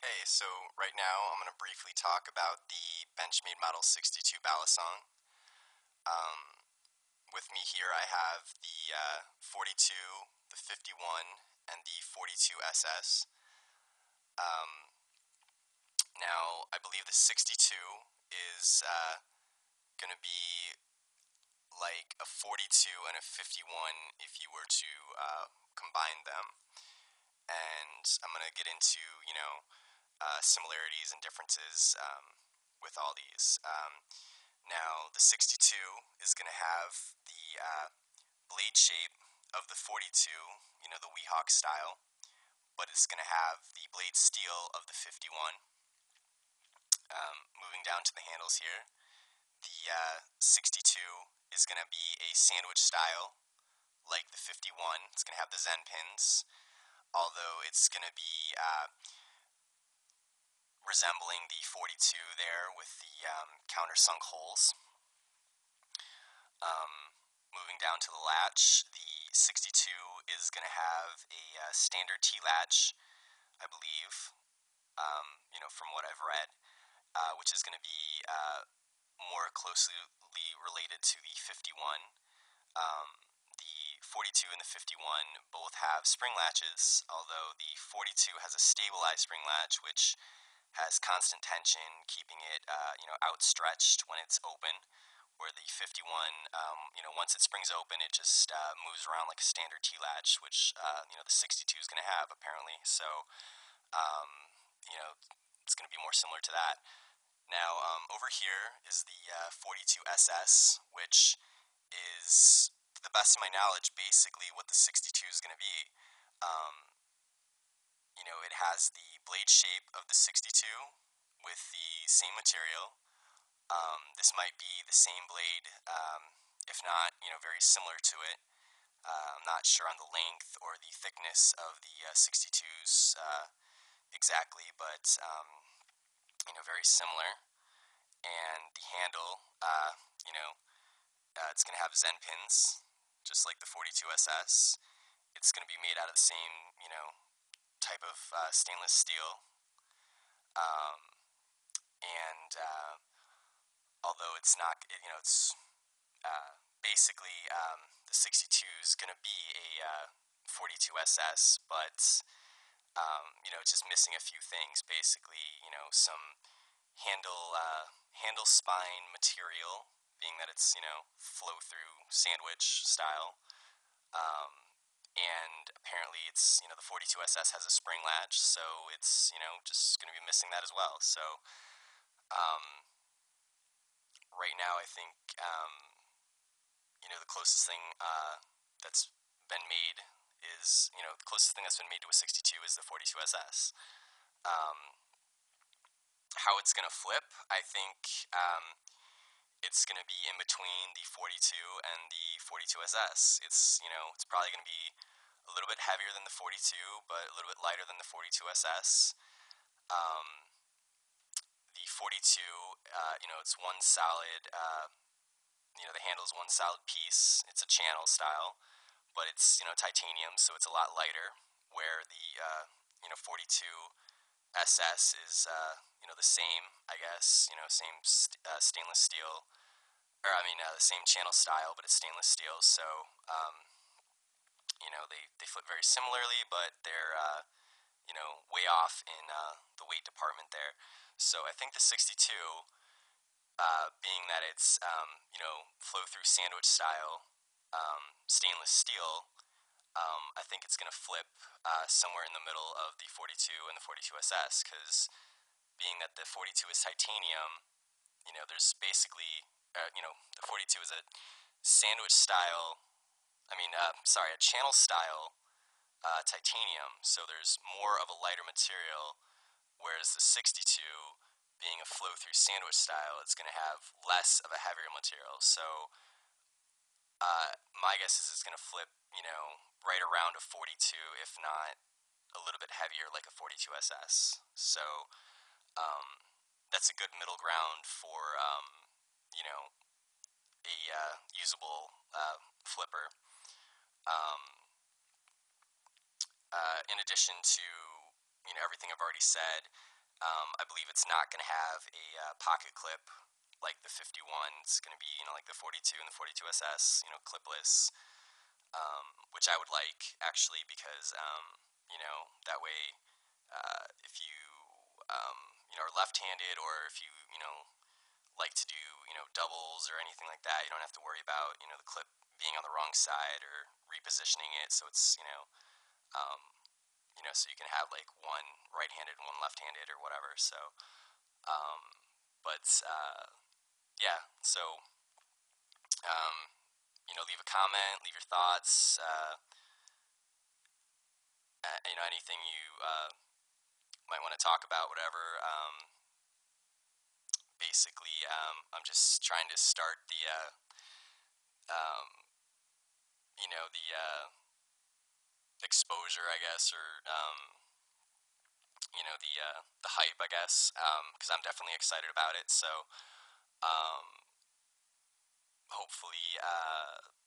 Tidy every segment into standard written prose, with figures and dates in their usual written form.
Hey, so right now I'm going to briefly talk about the Benchmade Model 62 Balisong. Um, with me here I have the 42, the 51, and the 42 SS. Um, Now, I believe the 62 is going to be like a 42 and a 51 if you were to combine them. And I'm going to get into, similarities and differences with all these. Now, the 62 is going to have the blade shape of the 42, the Weehawk style, but it's going to have the blade steel of the 51. Moving down to the handles here, the 62 is going to be a sandwich style like the 51. It's going to have the Zen pins, although it's going to be resembling the 42 there with the countersunk holes. Moving down to the latch, the 62 is going to have a standard T-latch, I believe, from what I've read, which is going to be more closely related to the 51. The 42 and the 51 both have spring latches, although the 42 has a stabilized spring latch, which has constant tension, keeping it, outstretched when it's open. Where the 51, once it springs open, it just moves around like a standard T-latch, which, the 62 is going to have, apparently. So, it's going to be more similar to that. Now, over here is the 42 SS, which is, to the best of my knowledge, basically what the 62 is going to be. It has the blade shape of the 62 with the same material. This might be the same blade, if not, very similar to it. I'm not sure on the length or the thickness of the 62s exactly, but very similar. And the handle, it's going to have Zen pins, just like the 42 SS. It's going to be made out of the same, type of stainless steel. And although it's not, it's basically the 62 is going to be a 42 SS, but it's just missing a few things. Basically, some handle spine material, being that it's flow through sandwich style. And apparently it's, the 42 SS has a spring latch, so it's, just going to be missing that as well. So, right now I think, the closest thing that's been made is, the closest thing that's been made to a 62 is the 42 SS. How it's going to flip, I think it's going to be in between the 42 and the 42 SS. It's probably going to be a little bit heavier than the 42, but a little bit lighter than the 42 SS. The 42, it's one solid, the handle is one solid piece. It's a channel style, but it's, titanium, so it's a lot lighter, where the, 42 SS is, the same, I guess, same stainless steel, or the same channel style, but it's stainless steel, so, they flip very similarly, but they're, way off in the weight department there. So I think the 62, being that it's, flow-through sandwich style, stainless steel, I think it's going to flip somewhere in the middle of the 42 and the 42 SS, because being that the 42 is titanium, there's basically, the 42 is a sandwich style, a channel style titanium, so there's more of a lighter material, whereas the 62, being a flow-through sandwich style, it's going to have less of a heavier material. So my guess is it's going to flip, right around a 42, if not a little bit heavier, like a 42 SS. So that's a good middle ground for, a usable flipper. In addition to, everything I've already said, I believe it's not going to have a pocket clip like the 51. It's going to be, like the 42 and the 42 SS, clipless, which I would like actually because, that way, if you, are left-handed, or if you, like to do, doubles or anything like that, you don't have to worry about, the clip being on the wrong side or repositioning it. So it's, um, so you can have like one right-handed and one left-handed or whatever. So, um, but yeah. So, um, leave a comment, leave your thoughts. Anything you might want to talk about, whatever. Basically, I'm just trying to start um, the exposure, I guess, or the hype, I guess, because I'm definitely excited about it. So, um, hopefully,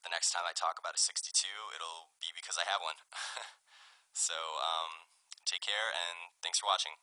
the next time I talk about a 62, it'll be because I have one. So, take care, and thanks for watching.